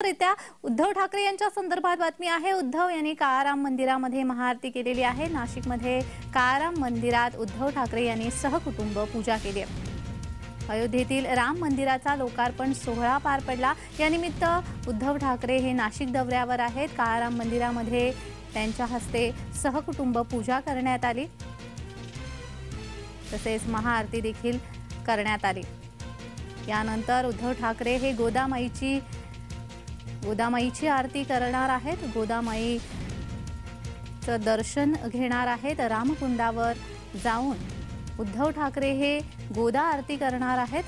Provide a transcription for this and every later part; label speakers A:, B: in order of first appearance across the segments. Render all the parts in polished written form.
A: रित्या उद्धव ठाकरे यांच्या संदर्भात बातमी आहे। उद्धव यांनी काळाराम मंदिरामध्ये महाआरती केलेली आहे। नाशिकमध्ये काळाराम मंदिरात उद्धव ठाकरे यांनी सहकुटुंब पूजा केली आहे। अयोध्येतील राम मंदिराचा लोकार्पण सोहळा पार पडला। या निमित्त उद्धव ठाकरे हे नाशिक दौऱ्यावर आहेत। काळाराम मंदिरामध्ये त्यांच्या हस्ते सहकुटुंब पूजा करण्यात आली, तसेच महाआरती देखील करण्यात आली। यानंतर उद्धव ठाकरे हे गोदामाईची आरती करणार आहेत। गोदामाईचं दर्शन घेणार आहेत। रामकुंडावर जाऊन उद्धव ठाकरे हे गोदा आरती करणार आहेत।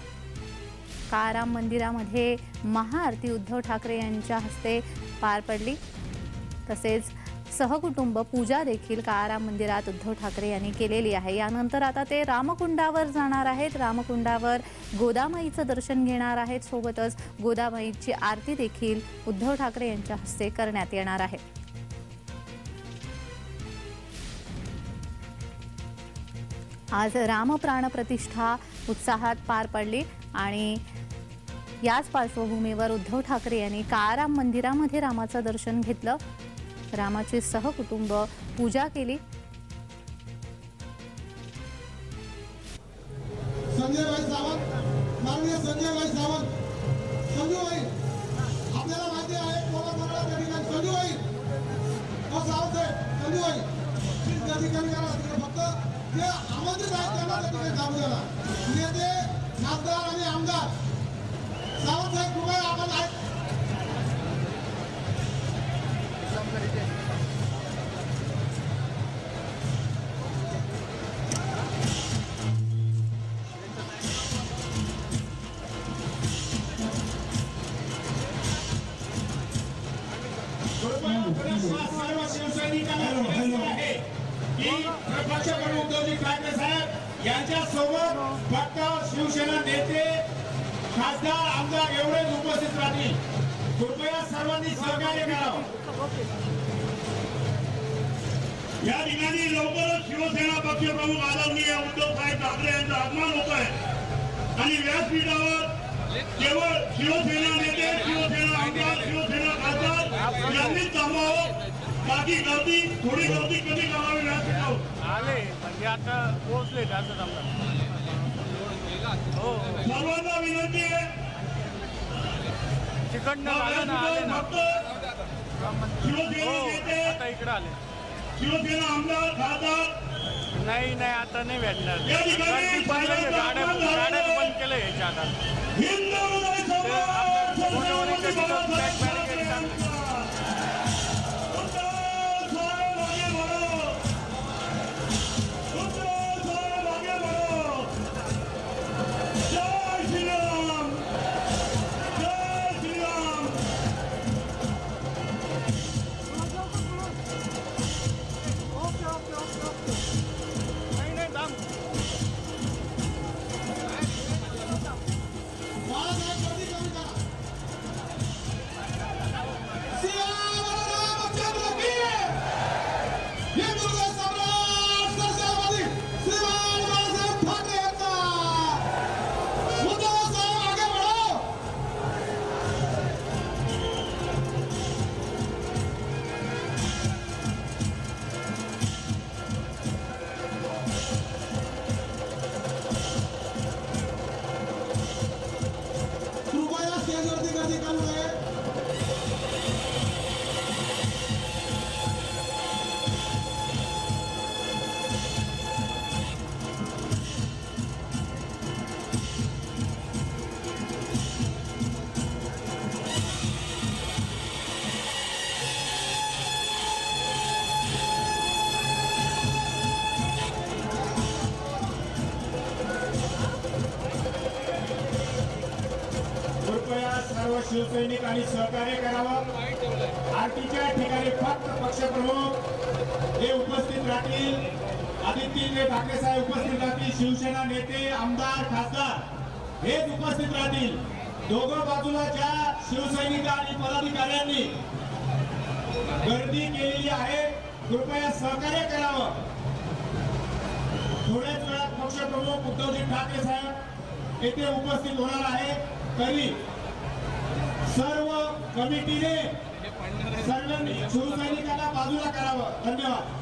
A: काळाराम मंदिरामध्ये महाआरती उद्धव ठाकरे यांच्या हस्ते पार पडली, तसेच सहकुटुंब पूजा देखील काळाराम मंदिरात उद्धव ठाकरे यांनी केलेली आहे। यानंतर आता ते रामकुंडावर जाणार आहेत। रामकुंडावर गोदामाईचं दर्शन घेणार आहेत। सोबतच गोदामाईची आरती देखील उद्धव ठाकरे यांच्या हस्ते करण्यात येणार आहे। आज रामप्राण प्रतिष्ठा उत्साहात पार पडली आणि याच पार्श्वभूमीवर उद्धव ठाकरे यांनी काळाराम मंदिरामध्ये रामाचं दर्शन घेतलं। रामाची सहकुटुंब पूजा केली।
B: संजय भाई सावंत, माननीय संजय भाई सावंत, संजू भाई आपल्याला माहिती आहे कोणाकोणाला त्या ठिकाणी संजू भाई सावंत आहे। संजू भाई प्लीज गर्दी कमी करा, फक्त जे आमंत्रित आहेत त्यांना त्या ठिकाणी जाऊ द्या। नेते, खासदार आणि आमदार सावंत साहेब कृपया आपण आहेत।
C: यांच्यासोबत फक्त शिवसेना नेते, खासदार, आमदार एवढेच उपस्थित राहतील। कृपया सर्वांनी सहकार्य करावं। या ठिकाणी लवकरच शिवसेना पक्षप्रमुख आदरणीय उद्धव साहेब ठाकरे यांचं आगमन होत आहे आणि व्यासपीठावर केवळ शिवसेना नेते, शिवसेना आमदार, शिवसेना खासदार यांनीच थांबावं। बाकी गर्दी, थोडी गर्दी कधी करावी व्यासपीठावर
D: आले म्हणजे आता पोहोचले असं समजा। हो
C: सर्वांना विनंती आहे,
D: तिकडनं आले ना
C: शिवसेना नेते,
D: आता इकडे आले।
C: शिवसेना आमदार, खासदार
D: नाही आता नाही भेटणार।
C: या ठिकाणी
D: गाड्या बंद केलं याच्या आता।
C: हिंद हृदय सर्व शिवसैनिकांनी सहकार्य करावं। आरतीच्या ठिकाणी फक्त पक्षप्रमुख हे उपस्थित राहतील, आदित्य ठाकरे साहेब उपस्थित राहतील, शिवसेना नेते, आमदार, खासदार हेच उपस्थित राहतील। दोघं बाजूला ज्या शिवसैनिक आणि पदाधिकाऱ्यांनी गर्दी केलेली आहे कृपया सहकार्य करावं। थोड्याच वेळात पक्षप्रमुख उद्धवजी ठाकरे साहेब येथे उपस्थित होणार आहे। तरी सर्व कमिटीने सर्व शिवसैनिकांना बाजूला करावं. धन्यवाद.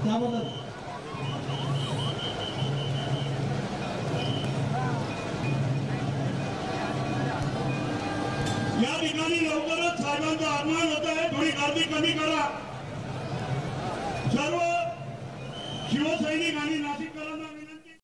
B: त्याबद्दल
E: या ठिकाणी लवकरच साहेबांचं आगमन होत आहे. थोडी गर्दी कमी करा. सर्व शिवसैनिक आणि नाते